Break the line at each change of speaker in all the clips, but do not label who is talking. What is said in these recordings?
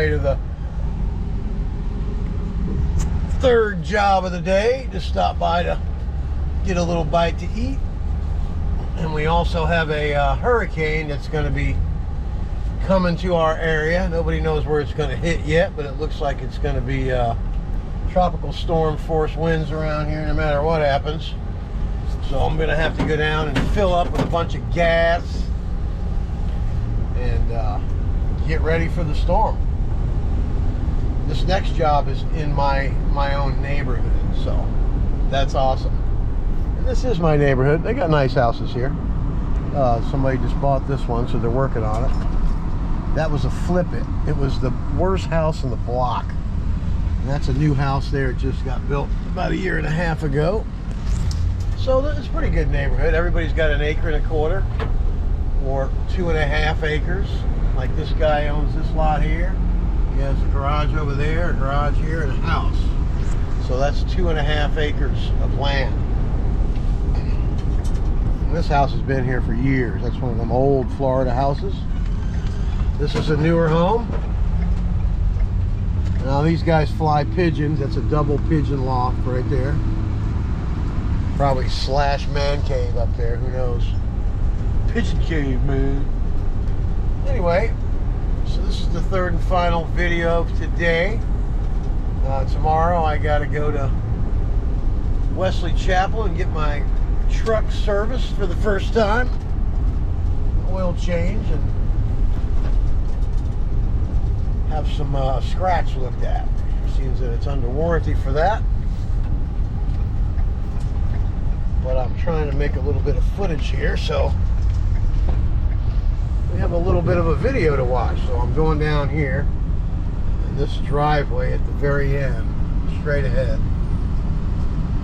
way to the third job of the day. Just stopped by to get a little bite to eat. And we also have a hurricane that's going to be coming to our area. Nobody knows where it's going to hit yet, but it looks like it's going to be tropical storm force winds around here no matter what happens. So I'm going to have to go down and fill up with a bunch of gas and get ready for the storm. This next job is in my own neighborhood, so that's awesome. And this is my neighborhood. They got nice houses here. Somebody just bought this one, so they're working on it. That was a flip it. It was the worst house in the block. And that's a new house there. It just got built about 1.5 years ago. So it's a pretty good neighborhood. Everybody's got 1.25 acres or 2.5 acres. Like this guy owns this lot here. He has a garage over there, a garage here, and a house. So that's 2.5 acres of land. And this house has been here for years. That's one of them old Florida houses. This is a newer home. Now these guys fly pigeons. That's a double pigeon loft right there. Probably slash man cave up there, who knows. Pigeon cave, man. Anyway, so this is the third and final video of today. Tomorrow I gotta go to Wesley Chapel and get my truck serviced for the first time. Oil change and have some scratch looked at. Seems that it's under warranty for that. But I'm trying to make a little bit of footage here, so we have a little bit of a video to watch. So I'm going down here in this driveway at the very end, straight ahead.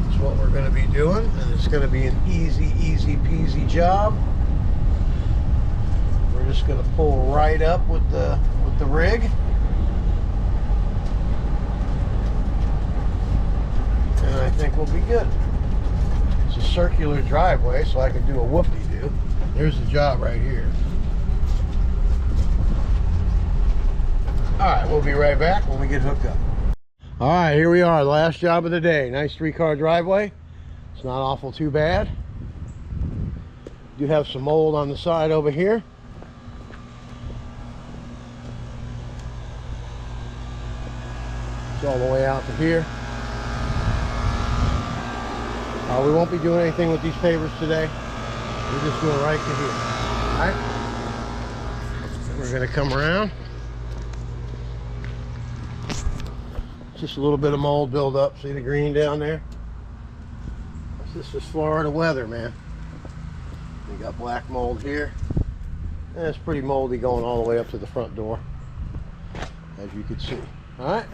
That's what we're going to be doing, and it's going to be an easy peasy job. We're just going to pull right up with the rig. And I think we'll be good. It's a circular driveway, so I can do a whoop-de-doo. There's the job right here. Alright, we'll be right back when we get hooked up. Alright, here we are, the last job of the day. Nice 3-car driveway. It's not awful too bad. Do have some mold on the side over here. It's all the way out to here. We won't be doing anything with these pavers today. We're just doing right to here. Alright? We're going to come around. Just a little bit of mold buildup. See the green down there? This is Florida weather, man. We got black mold here. And it's pretty moldy going all the way up to the front door, as you can see. Alright?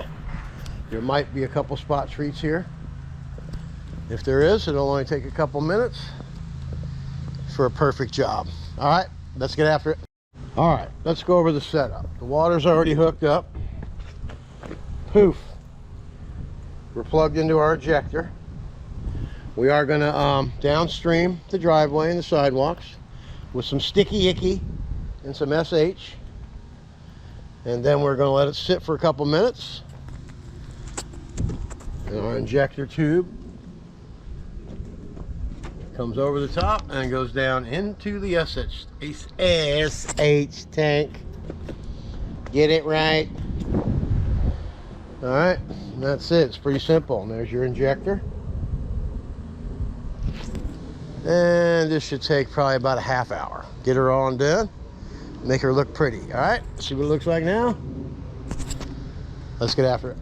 There might be a couple spot treats here. If there is, it'll only take a couple minutes for a perfect job. Alright, let's get after it. Alright, let's go over the setup. The water's already hooked up. Poof. We're plugged into our ejector. We are going to downstream the driveway and the sidewalks with some sticky icky and some SH. And then we're going to let it sit for a couple minutes. And our injector tube comes over the top and goes down into the SH tank. Get it right. Alright, that's it. It's pretty simple. And there's your injector. And this should take probably about a half hour. Get her all done. Make her look pretty. Alright, see what it looks like now? Let's get after it.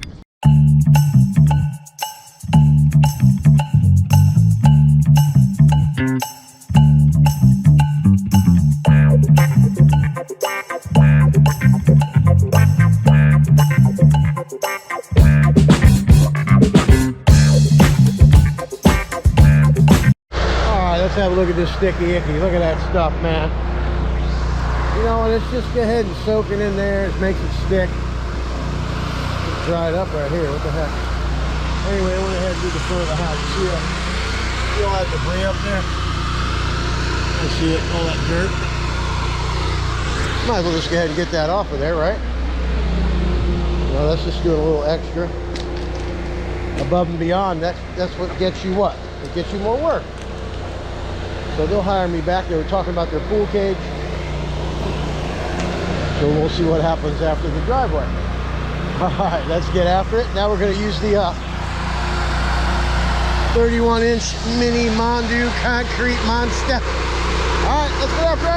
Have a look at this sticky icky. Look at that stuff, man. You know, and it's just go ahead and soak it in there. It makes it stick. It's dried up right here. What the heck? Anyway, I went ahead and do the front of the house. See all that debris up there? I see it, all that dirt. Might as well just go ahead and get that off of there, right? Well, that's just doing a little extra above and beyond. That's what gets you what? It gets you more work. So they'll hire me back. They were talking about their pool cage. So we'll see what happens after the driveway. All right, let's get after it. Now we're going to use the 31-inch mini Mondu concrete monster. All right, let's get after it.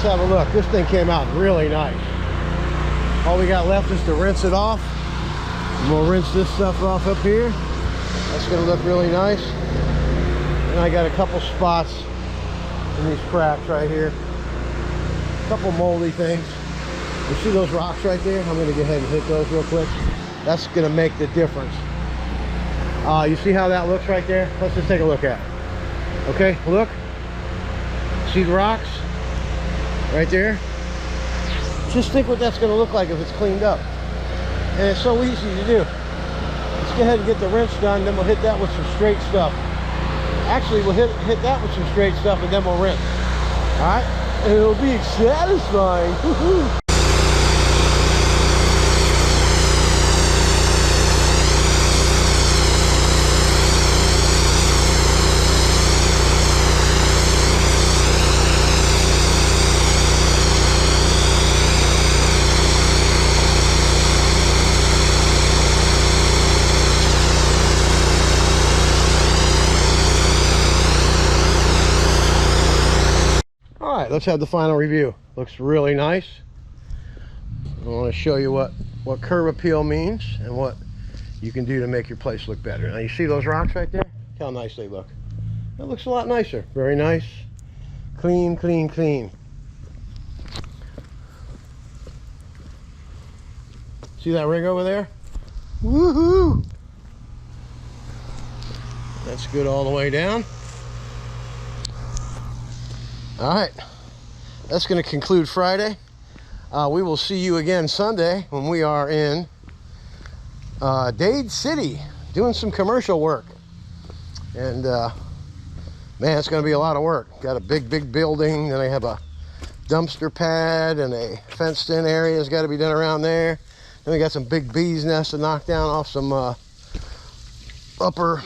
Have a look. This thing came out really nice. All we got left is to rinse it off, and we'll rinse this stuff off up here. That's going to look really nice. And I got a couple spots in these cracks right here, a couple moldy things. You see those rocks right there? I'm going to go ahead and hit those real quick. That's going to make the difference. You see how that looks right there? Let's just take a look at it. Okay, look. See the rocks? Right there. Just think what that's going to look like if it's cleaned up. And it's so easy to do. Let's go ahead and get the rinse done, then we'll hit that with some straight stuff. Actually, we'll hit that with some straight stuff, and then we'll rinse. Alright? And it'll be satisfying. Woohoo! Let's have the final review. Looks really nice. I want to show you what curb appeal means and what you can do to make your place look better. Now you see those rocks right there? Look how nice they look. That looks a lot nicer. Very nice. Clean, clean, clean. See that rig over there? Woohoo! That's good all the way down. All right. That's going to conclude Friday. We will see you again Sunday when we are in Dade City doing some commercial work. And man, it's going to be a lot of work. Got a big building, then I have a dumpster pad and a fenced in area has got to be done around there. Then we got some big bees nests to knock down off some upper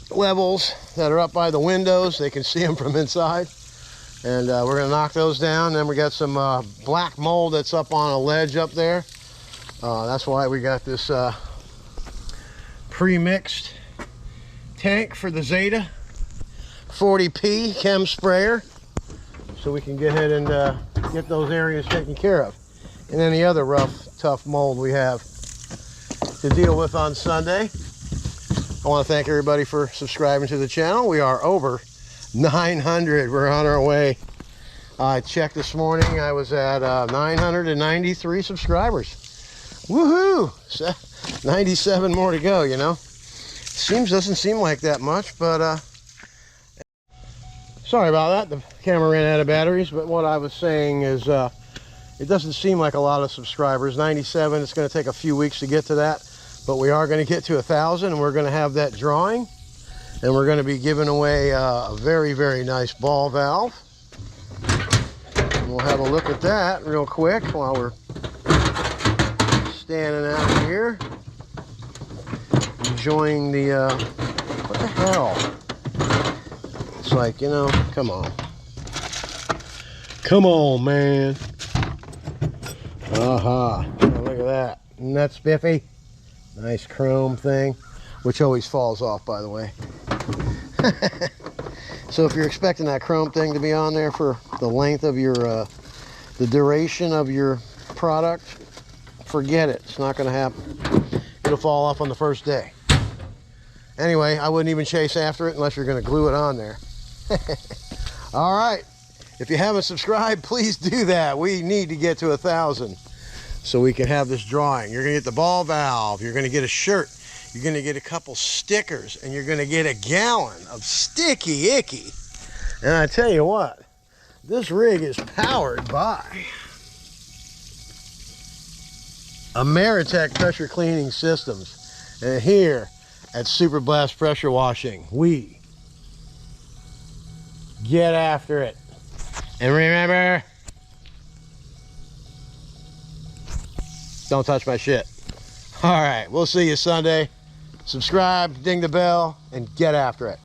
levels that are up by the windows. They can see them from inside. And we're going to knock those down. Then we got some black mold that's up on a ledge up there. That's why we got this pre-mixed tank for the Zeta 40P chem sprayer, so we can get ahead and get those areas taken care of. And any other rough, tough mold we have to deal with on Sunday. I want to thank everybody for subscribing to the channel. We are over 900. We're on our way. I checked this morning. I was at 993 subscribers. Woohoo! 97 more to go, you know. Doesn't seem like that much, but sorry about that. The camera ran out of batteries, but what I was saying is it doesn't seem like a lot of subscribers. 97, it's going to take a few weeks to get to that, but we are going to get to 1,000, and we're going to have that drawing. And we're going to be giving away a very nice ball valve. And we'll have a look at that real quick while we're standing out here enjoying the what the hell? It's like, you know, come on, man. Aha! Oh, look at that. Isn't that spiffy? Nice chrome thing. which always falls off, by the way. So if you're expecting that chrome thing to be on there for the length of your, the duration of your product, forget it. It's not going to happen. It'll fall off on the first day. Anyway, I wouldn't even chase after it unless you're going to glue it on there. All right. If you haven't subscribed, please do that. We need to get to 1,000 so we can have this drawing. You're going to get the ball valve. You're going to get a shirt. You're going to get a couple stickers, and you're going to get a gallon of sticky icky. And I tell you what, this rig is powered by Ameritech Pressure Cleaning Systems. And here at Super Blast Pressure Washing, we get after it. And remember, don't touch my shit. All right, we'll see you Sunday. Subscribe, ding the bell, and get after it.